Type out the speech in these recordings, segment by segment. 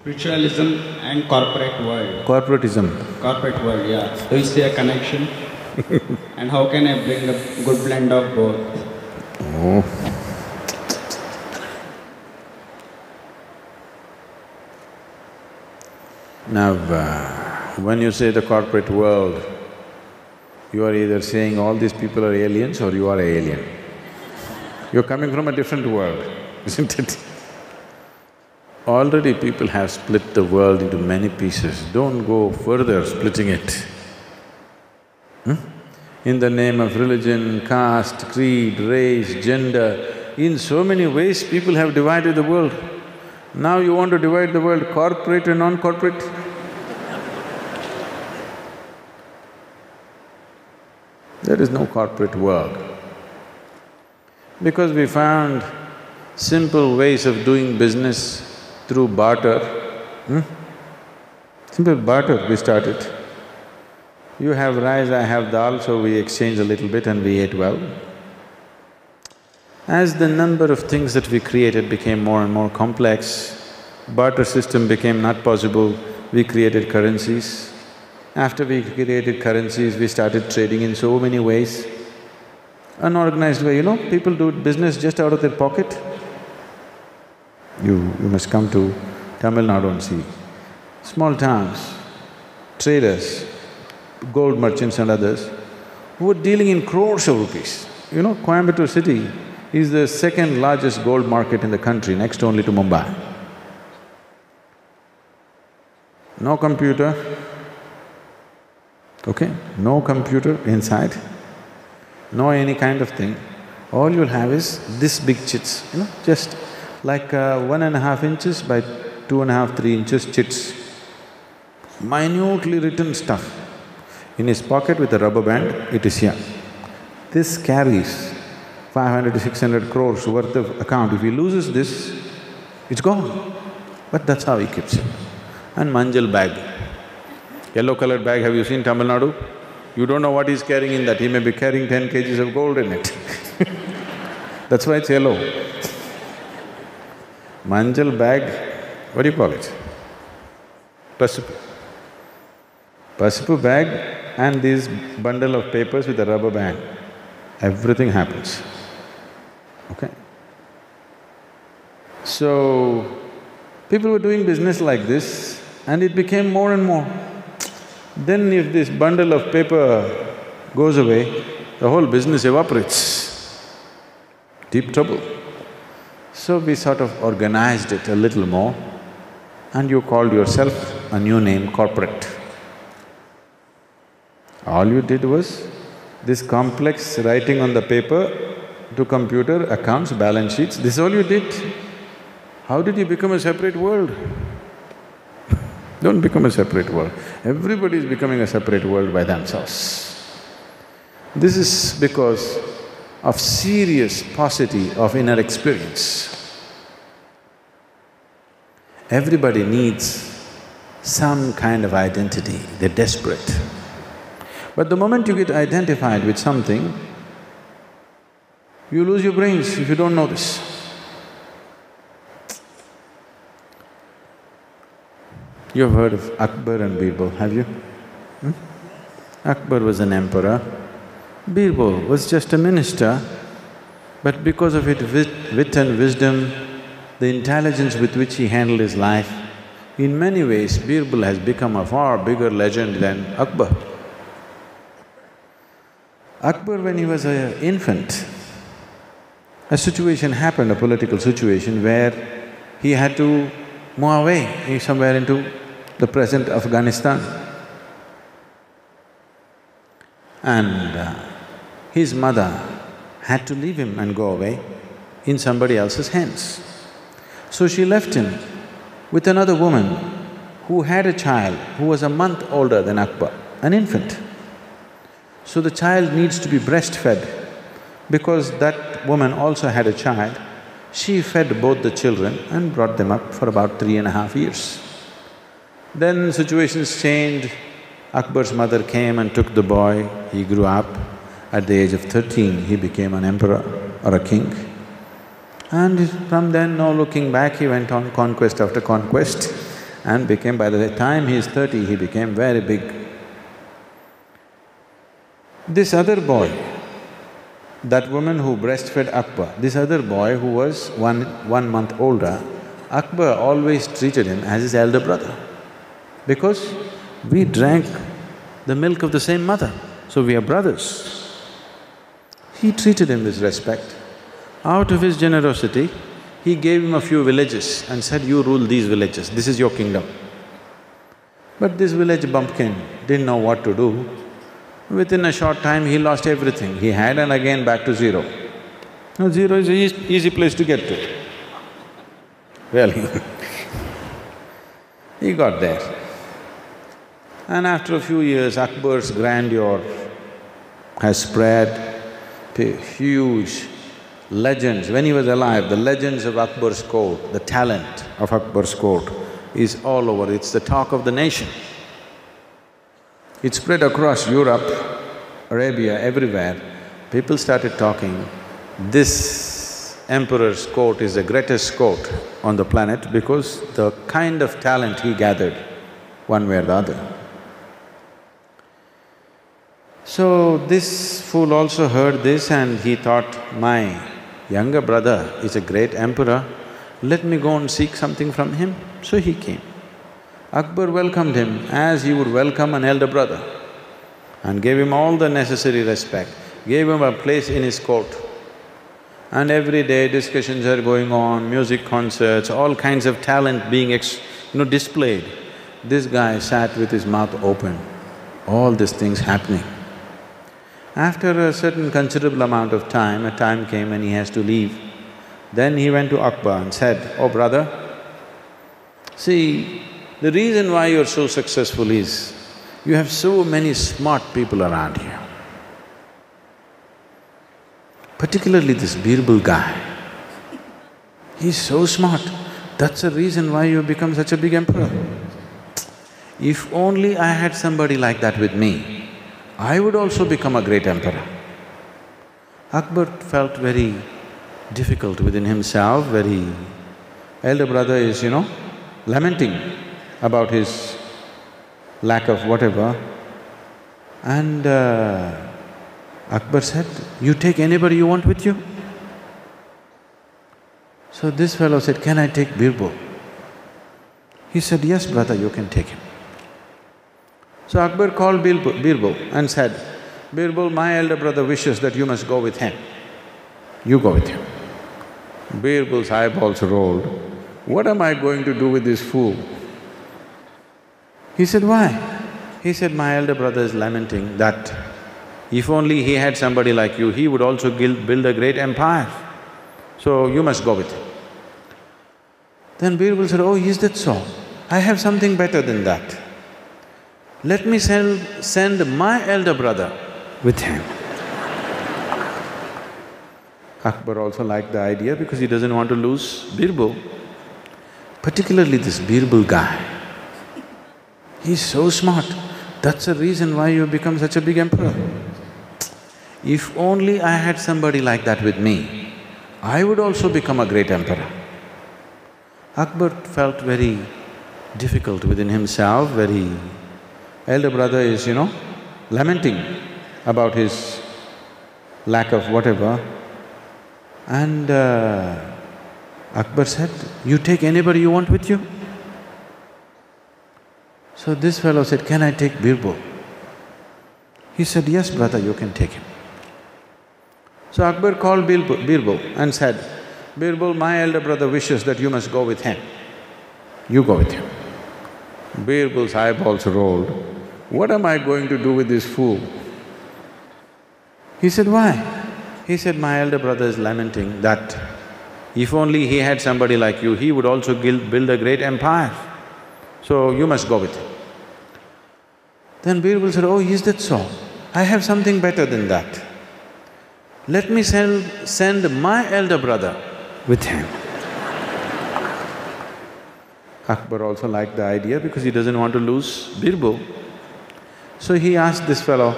Spiritualism and corporate world. Corporatism. Corporate world, yeah. Do you see a connection? And how can I bring a good blend of both? Oh. Now, when you say the corporate world, you are either saying all these people are aliens or you are an alien. You're coming from a different world, isn't it? Already people have split the world into many pieces, don't go further splitting it. In the name of religion, caste, creed, race, gender, in so many ways people have divided the world. Now you want to divide the world corporate and non-corporate? There is no corporate world. Because we found simple ways of doing business through barter, simple barter we started. You have rice, I have dal, so we exchanged a little bit and we ate well. As the number of things that we created became more and more complex, barter system became not possible, we created currencies. After we created currencies, we started trading in so many ways. Unorganized way, people do business just out of their pocket. You must come to Tamil Nadu and see. Small towns, traders, gold merchants and others, who were dealing in crores of rupees. Coimbatore city is the second largest gold market in the country, next only to Mumbai. No computer, okay? No computer inside, no any kind of thing. All you'll have is this big chits, just like 1.5 inches by 2.5, 3 inches chits. Minutely written stuff. In his pocket with a rubber band, it is here. This carries 500 to 600 crores worth of account. If he loses this, it's gone. But that's how he keeps it. And manjal bag, yellow-colored bag, have you seen Tamil Nadu? You don't know what he's carrying in that, he may be carrying 10 kgs of gold in it That's why it's yellow. Manjal bag, what do you call it? Pasupu. Pasupu bag and this bundle of papers with a rubber band, everything happens, okay? So, people were doing business like this and it became more and more. Then if this bundle of paper goes away, the whole business evaporates. Deep trouble. So we sort of organized it a little more and you called yourself a new name, corporate. All you did was this complex writing on the paper to computer, accounts, balance sheets, this is all you did. How did you become a separate world? Don't become a separate world. Everybody is becoming a separate world by themselves. This is because of serious paucity of inner experience. Everybody needs some kind of identity, they're desperate. But the moment you get identified with something, you lose your brains if you don't know this. You've heard of Akbar and Birbal, have you? Akbar was an emperor, Birbal was just a minister, but because of his wit and wisdom, the intelligence with which he handled his life, in many ways Birbal has become a far bigger legend than Akbar. Akbar, when he was an infant, a situation happened, a political situation where he had to move away somewhere into the present Afghanistan. And his mother had to leave him and go away in somebody else's hands. So she left him with another woman who had a child who was a month older than Akbar, an infant. So the child needs to be breastfed. Because that woman also had a child, she fed both the children and brought them up for about 3.5 years. Then situations changed, Akbar's mother came and took the boy, he grew up. At the age of 13, he became an emperor or a king. And from then, no looking back, he went on conquest after conquest. and became… by the time he is 30, he became very big. This other boy, that woman who breastfed Akbar, this other boy who was one month older, Akbar always treated him as his elder brother because we drank the milk of the same mother, so we are brothers. He treated him with respect. Out of his generosity, he gave him a few villages and said, you rule these villages, this is your kingdom. But this village bumpkin didn't know what to do. Within a short time, he lost everything he had and again back to zero. Now, zero is an easy place to get to. Really he got there. And after a few years, Akbar's grandeur has spread to huge legends. When he was alive, the legends of Akbar's court, the talent of Akbar's court is all over, it's the talk of the nation. It spread across Europe, Arabia, everywhere. People started talking, this emperor's court is the greatest court on the planet because the kind of talent he gathered, one way or the other. So this fool also heard this and he thought, my younger brother is a great emperor, let me go and seek something from him. So he came. Akbar welcomed him as he would welcome an elder brother and gave him all the necessary respect, gave him a place in his court. And every day discussions are going on, music concerts, all kinds of talent being displayed. This guy sat with his mouth open, all these things happening. After a certain considerable amount of time, a time came when he has to leave. Then he went to Akbar and said, oh brother, see, the reason why you're so successful is, you have so many smart people around here. Particularly this Birbal guy. He's so smart, that's the reason why you've become such a big emperor. If only I had somebody like that with me, I would also become a great emperor. Akbar felt very difficult within himself, elder brother is, lamenting about his lack of whatever. And Akbar said, you take anybody you want with you? So this fellow said, can I take Birbal? He said, yes brother, you can take him. So Akbar called Birbal and said, Birbal, my elder brother wishes that you must go with him. You go with him. Birbal's eyeballs rolled. What am I going to do with this fool? He said, why? He said, my elder brother is lamenting that if only he had somebody like you, he would also build a great empire. So you must go with him. Then Birbal said, oh, is that so? I have something better than that. Let me send my elder brother with him. Akbar also liked the idea because he doesn't want to lose Birbal. Particularly this Birbal guy. He's so smart, that's the reason why you've become such a big emperor. If only I had somebody like that with me, I would also become a great emperor. Akbar felt very difficult within himself, elder brother is, lamenting about his lack of whatever. And Akbar said, you take anybody you want with you? So this fellow said, can I take Birbal? He said, yes brother, you can take him. So Akbar called Birbal and said, Birbal, my elder brother wishes that you must go with him. You go with him. Birbal's eyeballs rolled. What am I going to do with this fool? He said, why? He said, my elder brother is lamenting that if only he had somebody like you, he would also build a great empire. So you must go with him. Then Birbal said, oh, is that so? I have something better than that. Let me send my elder brother with him. Akbar also liked the idea because he doesn't want to lose Birbal. So he asked this fellow,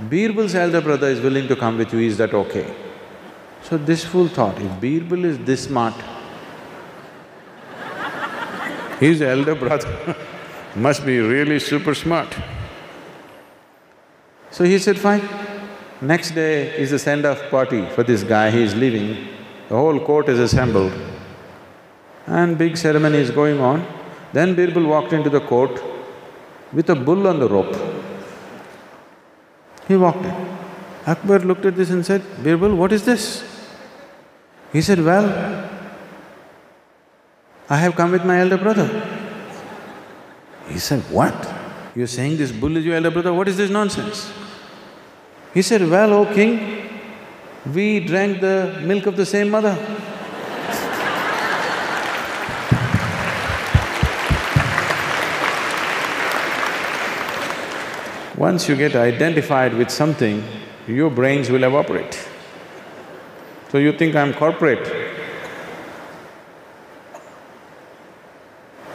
Birbal's elder brother is willing to come with you, is that okay? So this fool thought, if Birbal is this smart, His elder brother must be really super smart. So he said, fine. Next day is a send-off party for this guy, he is leaving. The whole court is assembled and big ceremony is going on. Then Birbal walked into the court with a bull on the rope. He walked in. Akbar looked at this and said, Birbal, what is this? He said, well, I have come with my elder brother. He said, what? You're saying this bull is your elder brother? What is this nonsense? He said, well, O king, we drank the milk of the same mother. Once you get identified with something, your brains will evaporate. So you think I'm corporate,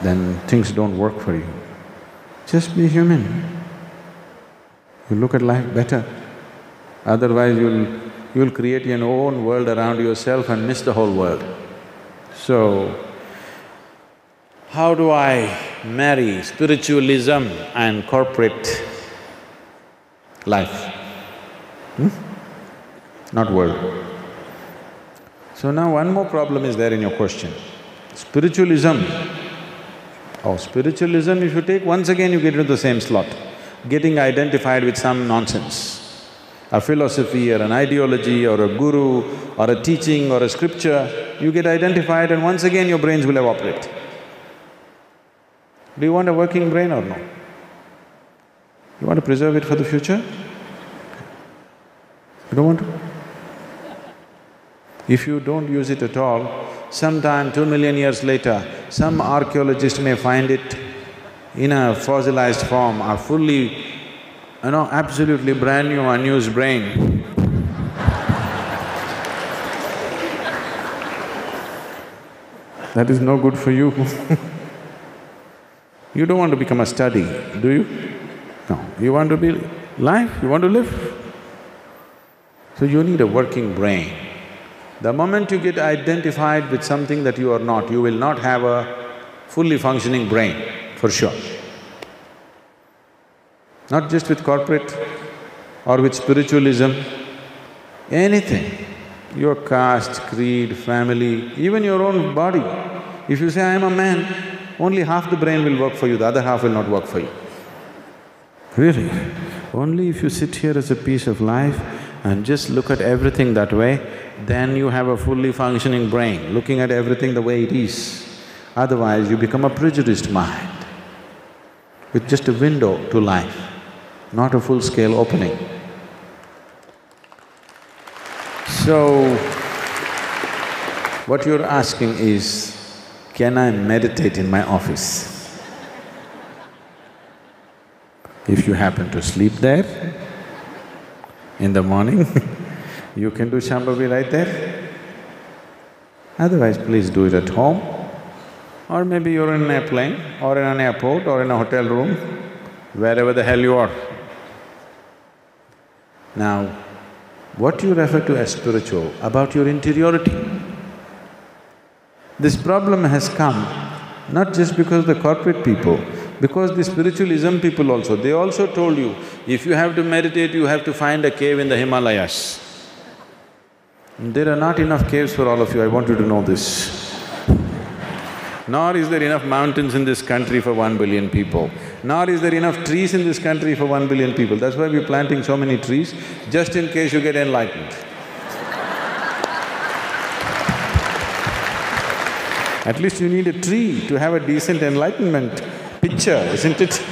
then things don't work for you. Just be human. You look at life better. Otherwise you'll create your own world around yourself and miss the whole world. So, how do I marry spiritualism and corporate life? Not world. So now one more problem is there in your question. Spiritualism. Oh, spiritualism, if you take, once again you get into the same slot, getting identified with some nonsense. A philosophy or an ideology or a guru or a teaching or a scripture, you get identified and once again your brains will evaporate. Do you want a working brain or no? You want to preserve it for the future? You don't want to? If you don't use it at all, sometime 2 million years later, some archaeologist may find it in a fossilized form, a fully, absolutely brand new, unused brain. That is no good for you. You don't want to become a study, do you? No, you want to be life, you want to live. So you need a working brain. The moment you get identified with something that you are not, you will not have a fully functioning brain, for sure. Not just with corporate or with spiritualism, anything, your caste, creed, family, even your own body. If you say, I am a man, only half the brain will work for you, the other half will not work for you. Really? Only if you sit here as a piece of life and just look at everything that way, then you have a fully functioning brain, looking at everything the way it is. Otherwise, you become a prejudiced mind with just a window to life, not a full-scale opening. So, what you're asking is, can I meditate in my office? If you happen to sleep there, in the morning, you can do Shambhavi right there. Otherwise, please do it at home. Or maybe you're in an airplane, or in an airport, or in a hotel room, wherever the hell you are. Now, what you refer to as spiritual, about your interiority. This problem has come not just because the corporate people, because the spiritualism people also, they also told you, if you have to meditate, you have to find a cave in the Himalayas. There are not enough caves for all of you, I want you to know this. Nor is there enough mountains in this country for 1 billion people. Nor is there enough trees in this country for 1 billion people. That's why we're planting so many trees, just in case you get enlightened. At least you need a tree to have a decent enlightenment picture, isn't it?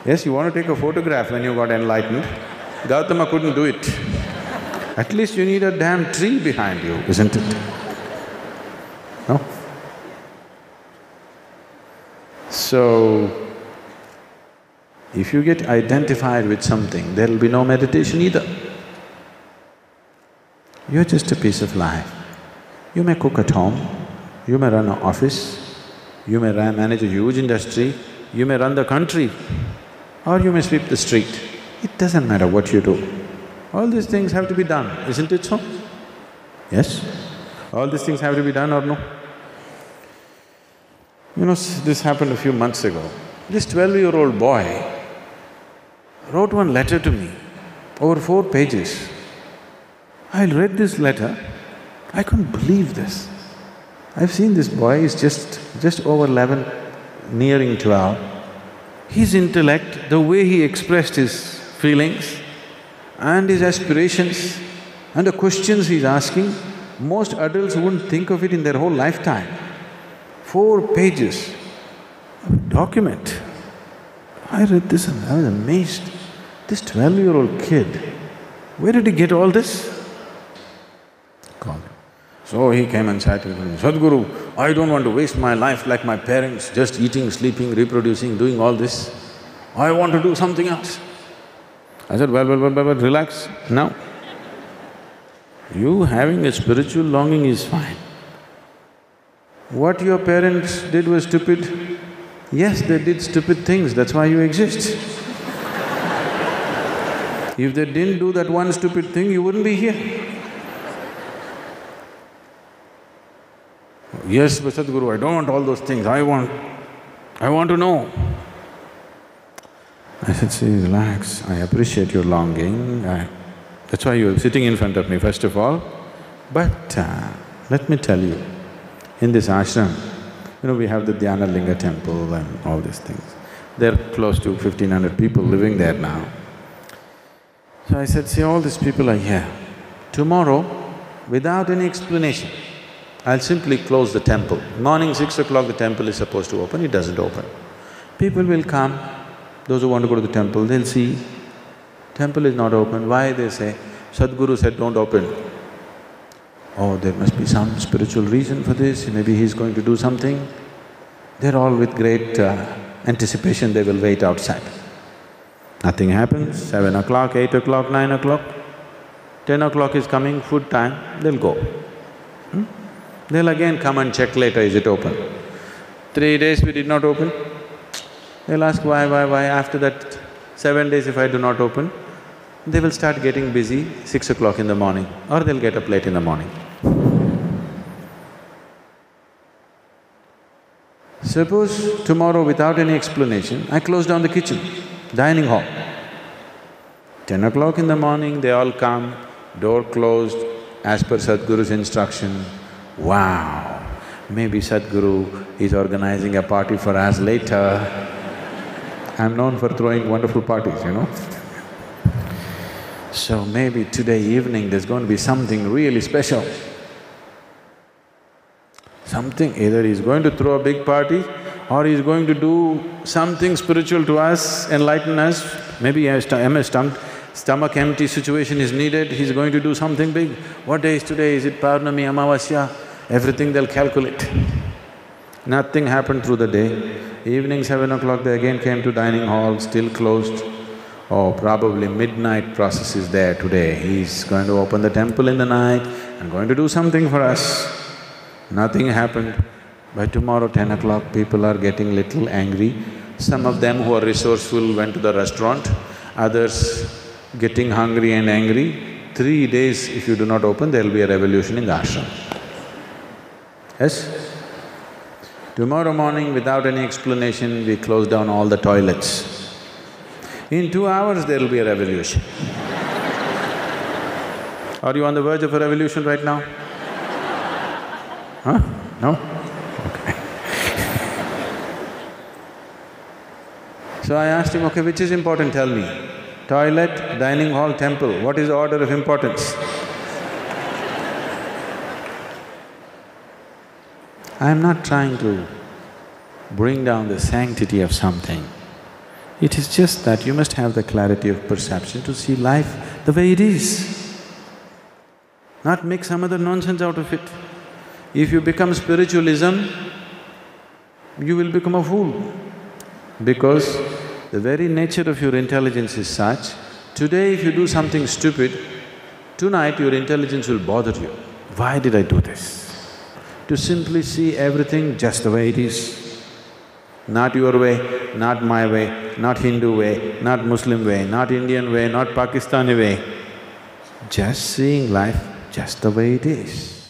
Yes, you want to take a photograph when you got enlightened. Gautama couldn't do it. At least you need a damn tree behind you, isn't it? No? So, if you get identified with something, there'll be no meditation either. You're just a piece of life. You may cook at home, you may run an office, you may manage a huge industry, you may run the country, or you may sweep the street. It doesn't matter what you do. All these things have to be done, isn't it so? Yes? All these things have to be done or no? This happened a few months ago. This 12-year-old boy wrote one letter to me, over 4 pages. I read this letter, I couldn't believe this. I've seen this boy, he's just over 11, nearing 12. His intellect, the way he expressed his feelings and his aspirations and the questions he's asking, most adults wouldn't think of it in their whole lifetime. 4 pages of document. I read this and I was amazed. This 12-year-old kid, where did he get all this? Called him. So he came and sat with me, Sadguru, I don't want to waste my life like my parents, just eating, sleeping, reproducing, doing all this. I want to do something else. I said, well, relax now. You having a spiritual longing is fine. What your parents did was stupid. Yes, they did stupid things, that's why you exist. If they didn't do that one stupid thing, you wouldn't be here. Yes, but Sadhguru, I don't want all those things, I want to know. I said, see, relax, I appreciate your longing, that's why you're sitting in front of me, first of all. But let me tell you, in this ashram, we have the Dhyana Linga temple and all these things. There are close to 1,500 people living there now. So I said, see, all these people are here. Tomorrow, without any explanation, I'll simply close the temple. Morning 6 o'clock the temple is supposed to open, it doesn't open. People will come, those who want to go to the temple, they'll see, temple is not open. Why? They say, Sadhguru said don't open. Oh, there must be some spiritual reason for this, maybe he's going to do something. They're all with great anticipation, they will wait outside. Nothing happens, 7 o'clock, 8 o'clock, 9 o'clock, 10 o'clock is coming, food time, they'll go. They'll again come and check later, is it open? 3 days we did not open. They'll ask why, after that 7 days if I do not open, they will start getting busy 6 o'clock in the morning or they'll get up late in the morning. Suppose tomorrow without any explanation, I close down the kitchen, dining hall. 10 o'clock in the morning, they all come, door closed, as per Sadhguru's instruction. Wow, maybe Sadhguru is organizing a party for us later. I'm known for throwing wonderful parties, So maybe today evening there's going to be something really special. Something, either he's going to throw a big party or he's going to do something spiritual to us, enlighten us. Maybe a stomach empty situation is needed, he's going to do something big. What day is today? Is it Purnami, Amavasya? Everything they'll calculate. Nothing happened through the day. Evening 7 o'clock they again came to dining hall, still closed. Oh, probably midnight process is there today. He's going to open the temple in the night and going to do something for us. Nothing happened. By tomorrow 10 o'clock, people are getting little angry. Some of them who are resourceful went to the restaurant, others getting hungry and angry. 3 days if you do not open, there'll be a revolution in the ashram. Yes? Tomorrow morning, without any explanation, we close down all the toilets. In 2 hours, there'll be a revolution. Are you on the verge of a revolution right now? Huh? No? Okay. So I asked him, okay, which is important, tell me. Toilet, dining hall, temple, what is the order of importance? I'm not trying to bring down the sanctity of something. It is just that you must have the clarity of perception to see life the way it is, not make some other nonsense out of it. If you become spiritualism, you will become a fool, because the very nature of your intelligence is such, today if you do something stupid, tonight your intelligence will bother you. Why did I do this? To simply see everything just the way it is. Not your way, not my way, not Hindu way, not Muslim way, not Indian way, not Pakistani way. Just seeing life just the way it is.